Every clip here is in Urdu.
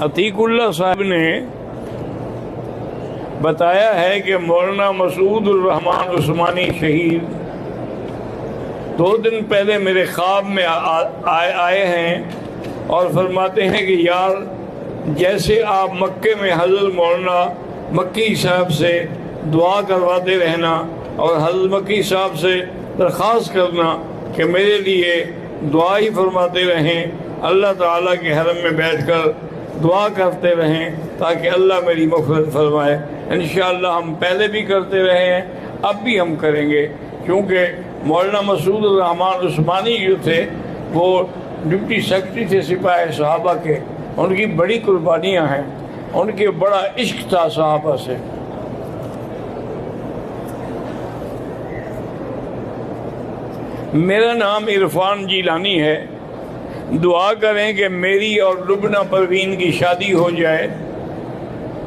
عتیق اللہ صاحب نے بتایا ہے کہ مولانا مسعود الرحمان عثمانی شہید 2 دن پہلے میرے خواب میں آئے ہیں اور فرماتے ہیں کہ یار جیسے آپ مکے میں حضرت مولانا مکی صاحب سے دعا کرواتے رہنا اور حضرت مکی صاحب سے درخواست کرنا کہ میرے لیے دعا ہی فرماتے رہیں، اللہ تعالیٰ کے حرم میں بیٹھ کر دعا کرتے رہیں تاکہ اللہ میری مغفرت فرمائے۔ انشاءاللہ ہم پہلے بھی کرتے رہے ہیں، اب بھی ہم کریں گے، کیونکہ مولانا مسعود الرحمان عثمانی جو تھے وہ ڈپٹی سیکرٹری تھے سپاہی صحابہ کے، ان کی بڑی قربانیاں ہیں، ان کے بڑا عشق تھا صحابہ سے۔ میرا نام عرفان جیلانی ہے، دعا کریں کہ میری اور لبنہ پروین کی شادی ہو جائے،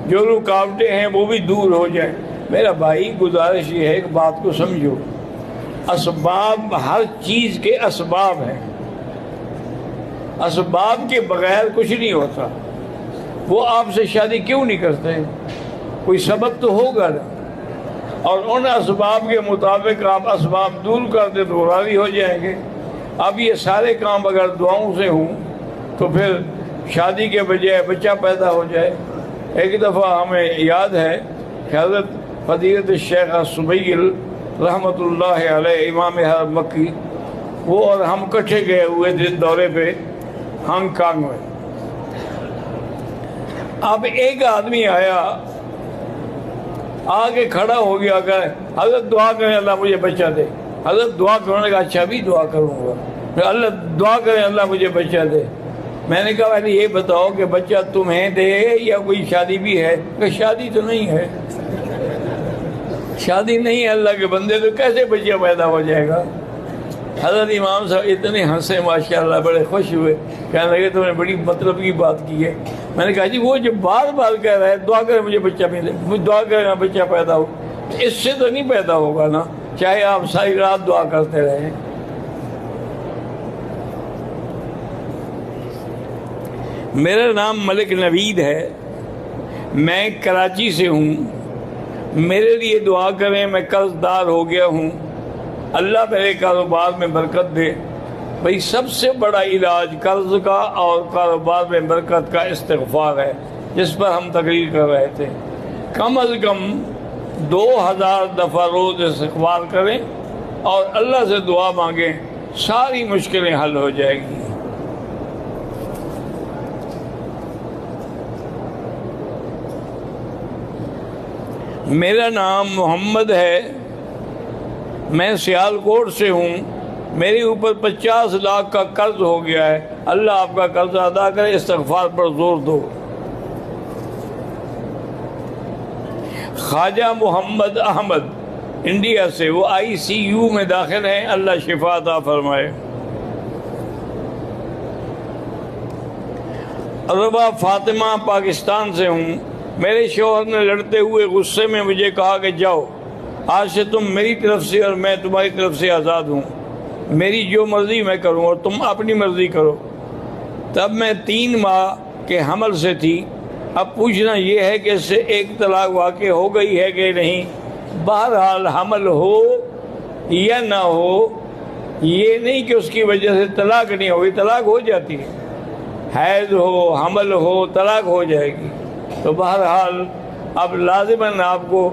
جو رکاوٹیں ہیں وہ بھی دور ہو جائیں۔ میرا بھائی گزارش یہ ہے کہ بات کو سمجھو، اسباب ہر چیز کے اسباب ہیں، اسباب کے بغیر کچھ نہیں ہوتا۔ وہ آپ سے شادی کیوں نہیں کرتے؟ کوئی سبب تو ہوگا نا، اور ان اسباب کے مطابق آپ اسباب دور کرتے تو راضی ہو جائیں گے۔ اب یہ سارے کام اگر دعاؤں سے ہوں تو پھر شادی کے بجائے بچہ پیدا ہو جائے۔ ایک دفعہ ہمیں یاد ہے کہ حضرت فضیلت الشیخ السبیل رحمۃ اللہ علیہ امام حرم مکی، وہ اور ہم اکٹھے گئے ہوئے تھے دورے پہ ہانگ کانگ میں۔ اب ایک آدمی آیا، آگے کھڑا ہو گیا کہ حضرت دعا کریں اللہ مجھے بچہ دے۔ حضرت دعا کرنے کا اچھا بھی دعا کروں گا، اللہ دعا کریں اللہ مجھے بچہ دے۔ میں نے کہا پہلے یہ بتاؤ کہ بچہ تمہیں دے یا کوئی شادی بھی ہے؟ کہ شادی تو نہیں ہے، شادی نہیں ہے اللہ کے بندے، تو کیسے بچہ پیدا ہو جائے گا؟ حضرت امام صاحب اتنے ہنسے ماشاءاللہ، بڑے خوش ہوئے، کہنے لگے تم نے بڑی مطلب کی بات کی ہے۔ میں نے کہا جی وہ جو بار بار کہہ رہا ہے دعا کریں مجھے بچہ ملے، دعا کریں بچہ پیدا ہو، اس سے تو نہیں پیدا ہوگا نا، چاہے آپ ساری رات دعا کرتے رہیں۔ میرا نام ملک نوید ہے، میں کراچی سے ہوں، میرے لیے دعا کریں، میں قرض دار ہو گیا ہوں، اللہ میرے کاروبار میں برکت دے۔ بھئی سب سے بڑا علاج قرض کا اور کاروبار میں برکت کا استغفار ہے، جس پر ہم تقریر کر رہے تھے۔ کم از کم 2000 دفعہ روز استغفار کریں اور اللہ سے دعا مانگیں، ساری مشکلیں حل ہو جائیں گی۔ میرا نام محمد ہے، میں سیالکوٹ سے ہوں، میرے اوپر 50 لاکھ کا قرض ہو گیا ہے، اللہ آپ کا قرض ادا کرے، استغفار پر زور دو۔ خواجہ محمد احمد انڈیا سے، وہ ICU میں داخل ہیں، اللہ شفا عطا فرمائے۔ عربہ فاطمہ پاکستان سے ہوں، میرے شوہر نے لڑتے ہوئے غصے میں مجھے کہا کہ جاؤ، آج سے تم میری طرف سے اور میں تمہاری طرف سے آزاد ہوں، میری جو مرضی میں کروں اور تم اپنی مرضی کرو۔ تب میں 3 ماہ کے حمل سے تھی۔ اب پوچھنا یہ ہے کہ اس سے ایک طلاق واقع ہو گئی ہے کہ نہیں؟ بہرحال حمل ہو یا نہ ہو، یہ نہیں کہ اس کی وجہ سے طلاق نہیں ہوگی، طلاق ہو جاتی ہے، حیض ہو حمل ہو طلاق ہو جائے گی۔ تو بہرحال اب لازماً آپ کو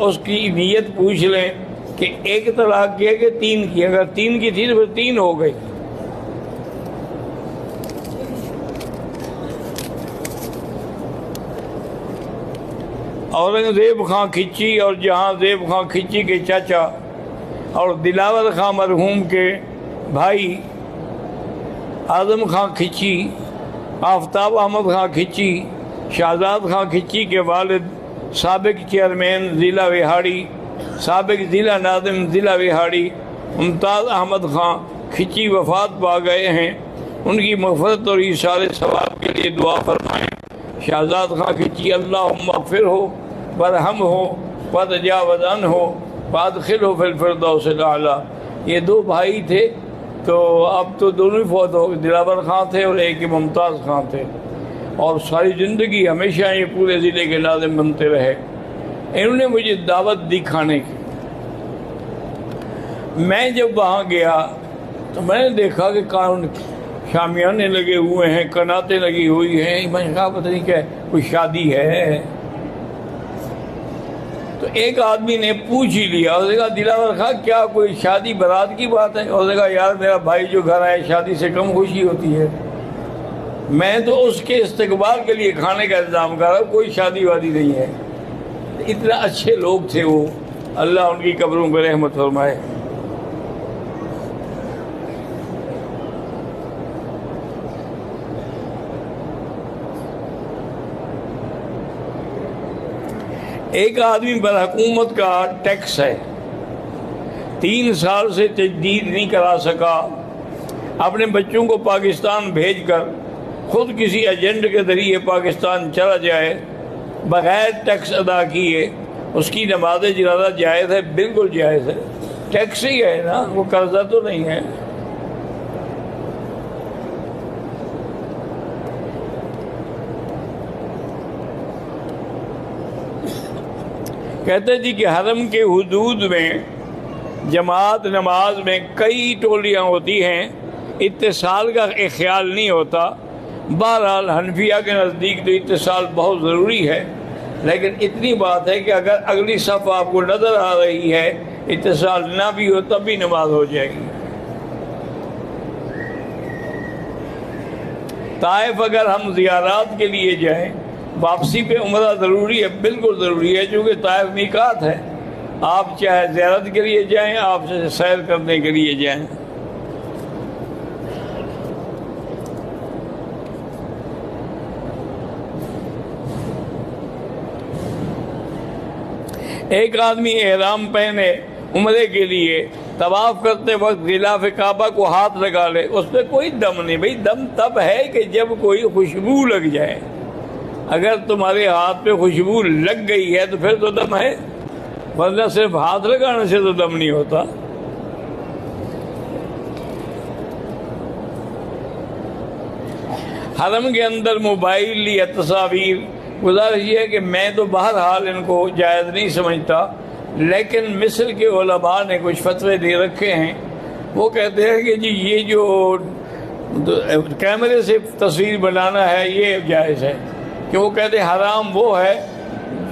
اس کی نیت پوچھ لیں کہ ایک طلاق کی ہے کہ 3 کی، اگر 3 کی تھی تو پھر 3 ہو گئی۔ اورنگزیب خان کھچی اور جہاں زیب خان کھچی کے چاچا اور دلاور خان مرحوم کے بھائی اعظم خان کھچی، آفتاب احمد خان کھچی، شہزاد خان کھچی کے والد سابق چیئرمین ضلع وہاڑی، سابق ضلع ناظم ضلع وہاڑی ممتاز احمد خان کھچی وفات پا گئے ہیں، ان کی مغفرت اور ایصال ثواب کے لیے دعا فرمائیں۔ شہزاد خان کھچی اللہم اغفر ہو ورحم ہو وتجاوز عنہ ہو وادخلہ فی الفردوس الاعلیٰ۔ یہ 2 بھائی تھے، تو اب تو دونوں ہی فوت ہو گئے، دلاور خان تھے اور ایک ممتاز خان تھے۔ اور ساری زندگی ہمیشہ یہ پورے ضلع کے ناظم بنتے رہے۔ انہوں نے مجھے دعوت دی کھانے کی۔ میں جب وہاں گیا تو میں نے دیکھا کہ شامیانے لگے ہوئے ہیں، کناتیں لگی ہوئی ہیں۔ میں نے کہا پتہ نہیں کیا کوئی شادی ہے۔ تو ایک آدمی نے پوچھ ہی لیا، اس نے کہا دلاور خان کیا کوئی شادی برات کی بات ہے؟ اس نے کہا یار میرا بھائی جو گھر آئے شادی سے کم خوشی ہوتی ہے۔ میں تو اس کے استقبال کے لیے کھانے کا انتظام کر رہا ہوں، کوئی شادی وادی نہیں ہے۔ اتنا اچھے لوگ تھے وہ، اللہ ان کی قبروں پہ رحمت فرمائے۔ ایک آدمی پر حکومت کا ٹیکس ہے، 3 سال سے تجدید نہیں کرا سکا، اپنے بچوں کو پاکستان بھیج کر خود کسی ایجنٹ کے ذریعے پاکستان چلا جائے بغیر ٹیکس ادا کیے، اس کی نماز جنازہ جائز ہے؟ بالکل جائز ہے، ٹیکس ہی ہے نا، وہ قرضہ تو نہیں ہے۔ کہتے جی کہ حرم کے حدود میں جماعت نماز میں کئی ٹولیاں ہوتی ہیں، اتصال کا ایک خیال نہیں ہوتا۔ بہرحال حنفیہ کے نزدیک تو اتصال بہت ضروری ہے، لیکن اتنی بات ہے کہ اگر اگلی صف آپ کو نظر آ رہی ہے، اتصال نہ بھی ہو تب بھی نماز ہو جائے گی۔ طائف اگر ہم زیارات کے لیے جائیں، واپسی پہ عمرہ ضروری ہے؟ بالکل ضروری ہے، چونکہ طائف میقات ہے۔ آپ چاہے زیارت کے لیے جائیں، آپ سیر کرنے کے لیے جائیں۔ ایک آدمی احرام پہنے عمرے کے لیے طواف کرتے وقت غلاف کعبہ کو ہاتھ لگا لے، اس پہ کوئی دم نہیں۔ بھئی دم تب ہے کہ جب کوئی خوشبو لگ جائے۔ اگر تمہارے ہاتھ پہ خوشبو لگ گئی ہے تو پھر تو دم ہے، ورنہ صرف ہاتھ لگانے سے تو دم نہیں ہوتا۔ حرم کے اندر موبائل یا تصاویر، گزارش یہ ہے کہ میں تو بہرحال ان کو جائز نہیں سمجھتا، لیکن مصر کے علماء نے کچھ فتوے دے رکھے ہیں۔ وہ کہتے ہیں کہ جی یہ جو کیمرے سے تصویر بنانا ہے یہ جائز ہے، کہ وہ کہتے ہیں حرام وہ ہے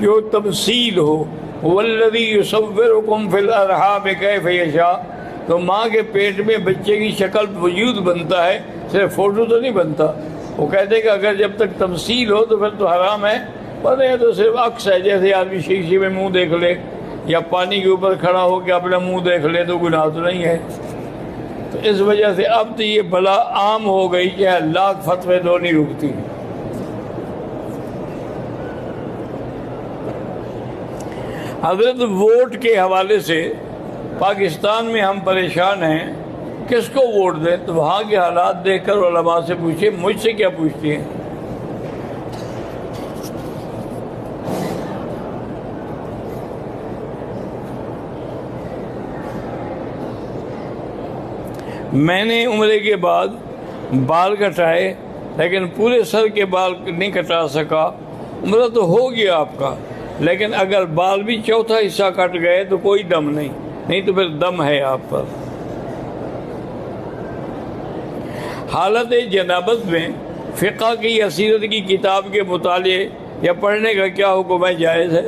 جو تمثیل ہو، والذی یصورکم فی الارحام کیف یشاء، تو ماں کے پیٹ میں بچے کی شکل وجود بنتا ہے، صرف فوٹو تو نہیں بنتا۔ وہ کہتے ہیں کہ اگر جب تک تمثیل ہو تو پھر تو حرام ہے، ورنہ یہ تو صرف عکس ہے، جیسے آدمی شیشے میں منہ دیکھ لے یا پانی کے اوپر کھڑا ہو کے اپنا منہ دیکھ لے تو گناہ تو نہیں ہے۔ تو اس وجہ سے اب تو یہ بلا عام ہو گئی کہ لاکھ فتوے دو نہیں رکتی۔ حضرت ووٹ کے حوالے سے پاکستان میں ہم پریشان ہیں، کس کو ووٹ دیں؟ تو وہاں کے حالات دیکھ کر علماء سے پوچھیں، مجھ سے کیا پوچھتی ہیں؟ میں نے عمرے کے بعد بال کٹائے، لیکن پورے سر کے بال نہیں کٹا سکا۔ عمرہ تو ہو گیا آپ کا، لیکن اگر بال بھی چوتھا حصہ کٹ گئے تو کوئی دم نہیں تو پھر دم ہے آپ پر۔ حالت جنابت میں فقہ کی یا سیرت کی کتاب کے مطالعے یا پڑھنے کا کیا حکم ہے؟ جائز ہے۔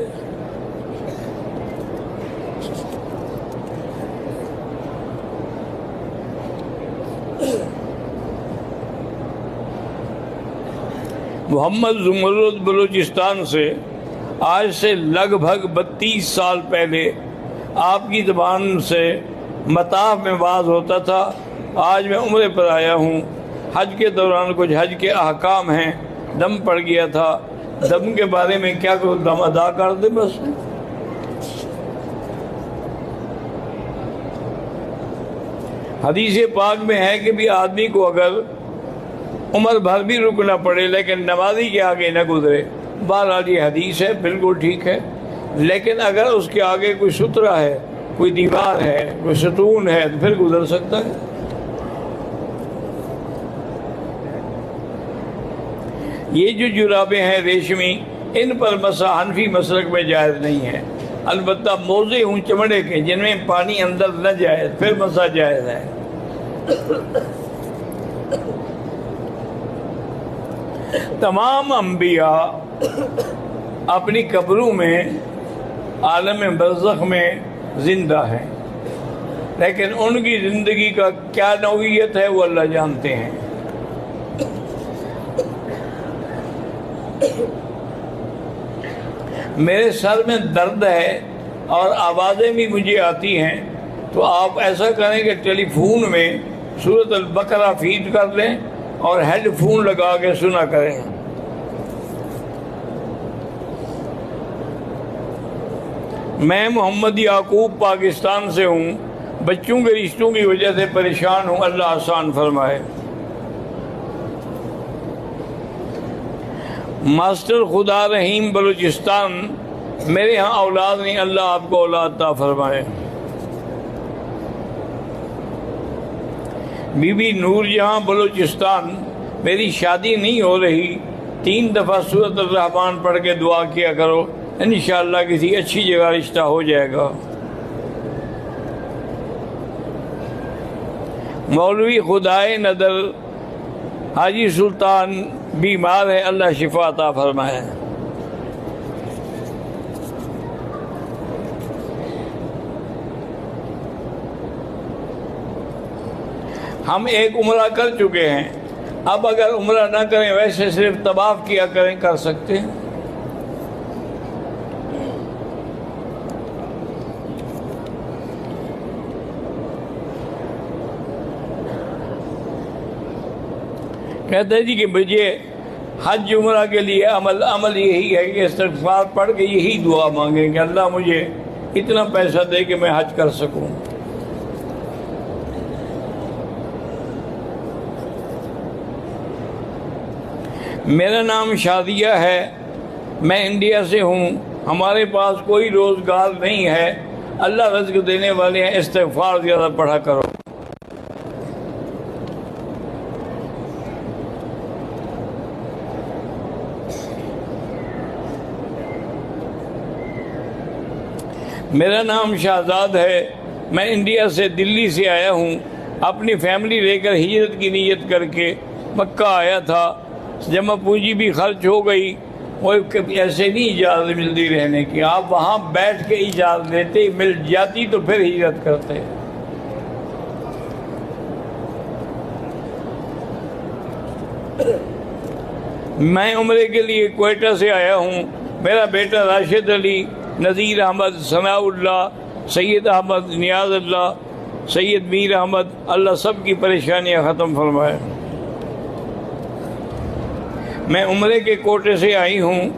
محمد زمرد بلوچستان سے آج سے لگ بھگ 32 سال پہلے آپ کی زبان سے مطاف میں واز ہوتا تھا۔ آج میں عمرے پر آیا ہوں، حج کے دوران کچھ حج کے احکام ہیں، دم پڑ گیا تھا، دم کے بارے میں کیا کروں؟ دم ادا کر دے بس۔ حدیث پاک میں ہے کہ بھی آدمی کو اگر عمر بھر بھی رکنا پڑے لیکن نمازی کے آگے نہ گزرے۔ بہرحال یہ حدیث ہے، بالکل ٹھیک ہے، لیکن اگر اس کے آگے کوئی سترہ ہے، کوئی دیوار ہے، کوئی ستون ہے تو پھر گزر سکتا ہے۔ یہ جو جرابیں ہیں ریشمی، ان پر مسح حنفی مسلک میں جائز نہیں ہے، البتہ موزے ہوں چمڑے کے جن میں پانی اندر نہ جائے پھر مسح جائز ہے۔ تمام انبیاء اپنی قبروں میں عالم برزخ میں زندہ ہیں، لیکن ان کی زندگی کا کیا نوعیت ہے وہ اللہ جانتے ہیں۔ میرے سر میں درد ہے اور آوازیں بھی مجھے آتی ہیں، تو آپ ایسا کریں کہ ٹیلی فون میں سورۃ البقرہ فیڈ کر لیں اور ہیڈ فون لگا کے سنا کریں۔ میں محمد یعقوب پاکستان سے ہوں، بچوں کے رشتوں کی وجہ سے پریشان ہوں، اللہ آسان فرمائے۔ ماسٹر خدا رحیم بلوچستان، میرے ہاں اولاد نہیں، اللہ آپ کو اولاد عطا فرمائے۔ بی بی نور جہاں بلوچستان، میری شادی نہیں ہو رہی، 3 دفعہ سورۃ الرحمن پڑھ کے دعا کیا کرو، انشاءاللہ کسی اچھی جگہ رشتہ ہو جائے گا۔ مولوی خدائے ندر حاجی سلطان بیمار ہے، اللہ شفا عطا فرمائے۔ ہم ایک عمرہ کر چکے ہیں، اب اگر عمرہ نہ کریں، ویسے صرف طواف کیا کریں، کر سکتے ہیں۔ کہتے ہیں جی کہ مجھے حج عمرہ کے لیے عمل یہی ہے کہ استغفار پڑھ کے یہی دعا مانگیں کہ اللہ مجھے اتنا پیسہ دے کہ میں حج کر سکوں۔ میرا نام شادیہ ہے، میں انڈیا سے ہوں، ہمارے پاس کوئی روزگار نہیں ہے، اللہ رزق دینے والے ہیں، استغفار زیادہ پڑھا کرو۔ میرا نام شہزاد ہے، میں انڈیا سے دلی سے آیا ہوں، اپنی فیملی لے کر ہجرت کی نیت کر کے مکہ آیا تھا، جمع پونجی بھی خرچ ہو گئی، اور ایسے نہیں اجازت ملتی رہنے کی، آپ وہاں بیٹھ کے اجازت لیتے، مل جاتی تو پھر ہجرت کرتے۔ میں عمرے کے لیے کوئٹہ سے آیا ہوں، میرا بیٹا راشد علی، نذیر احمد، ثناء اللہ، سید احمد، نیاز اللہ، سید میر احمد، اللہ سب کی پریشانیاں ختم فرمائے۔ میں عمرے کے کوٹے سے آئی ہوں،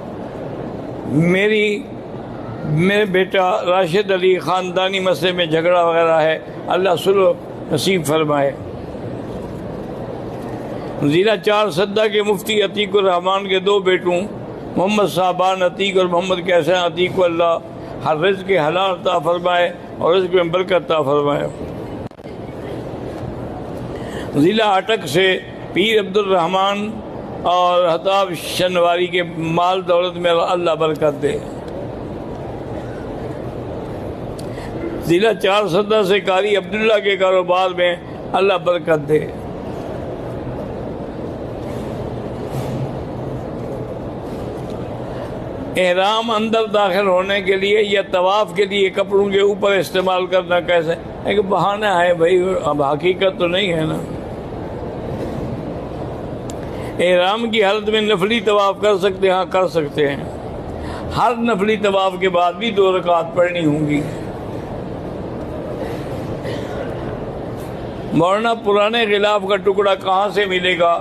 میرے بیٹا راشد علی خاندانی مسئلے میں جھگڑا وغیرہ ہے، اللہ صلح نصیب فرمائے۔ ضلع 4 سدہ کے مفتی عتیق الرحمان کے 2 بیٹوں محمد صاحبان عتیق اور محمد کیسر عتیق کو اللہ ہر رزق کے حلال عطا فرمائے اور رزق میں برکت عطا فرمائے۔ ضلع اٹک سے پیر عبد الرحمان اور حتاب شنواری کے مال دولت میں اللہ برکت دے۔ ضلع 4 سدہ سے قاری عبداللہ کے کاروبار میں اللہ برکت دے۔ احرام اندر داخل ہونے کے لیے یا طواف کے لیے کپڑوں کے اوپر استعمال کرنا کیسے؟ ایک بہانہ ہے بھائی، اب حقیقت تو نہیں ہے نا۔ احرام کی حالت میں نفلی طواف کر سکتے ہیں؟ ہاں کر سکتے ہیں، ہر نفلی طواف کے بعد بھی 2 رکعت پڑھنی ہوں گی۔ مولانا پرانے غلاف کا ٹکڑا کہاں سے ملے گا؟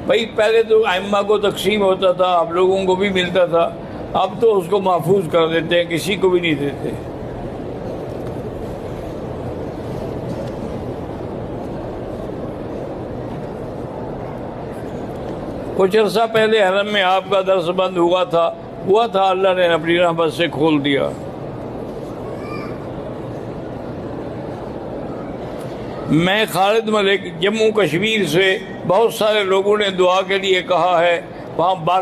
بھائی پہلے تو ائمہ کو تقسیم ہوتا تھا، اب لوگوں کو بھی ملتا تھا، اب تو اس کو محفوظ کر دیتے ہیں، کسی کو بھی نہیں دیتے۔ کچھ عرصہ پہلے حرم میں آپ کا درس بند ہوا تھا، اللہ نے اپنی رحمت سے کھول دیا۔ میں خالد ملک، جموں کشمیر سے، بہت سارے لوگوں نے دعا کے لیے کہا ہے، وہاں بات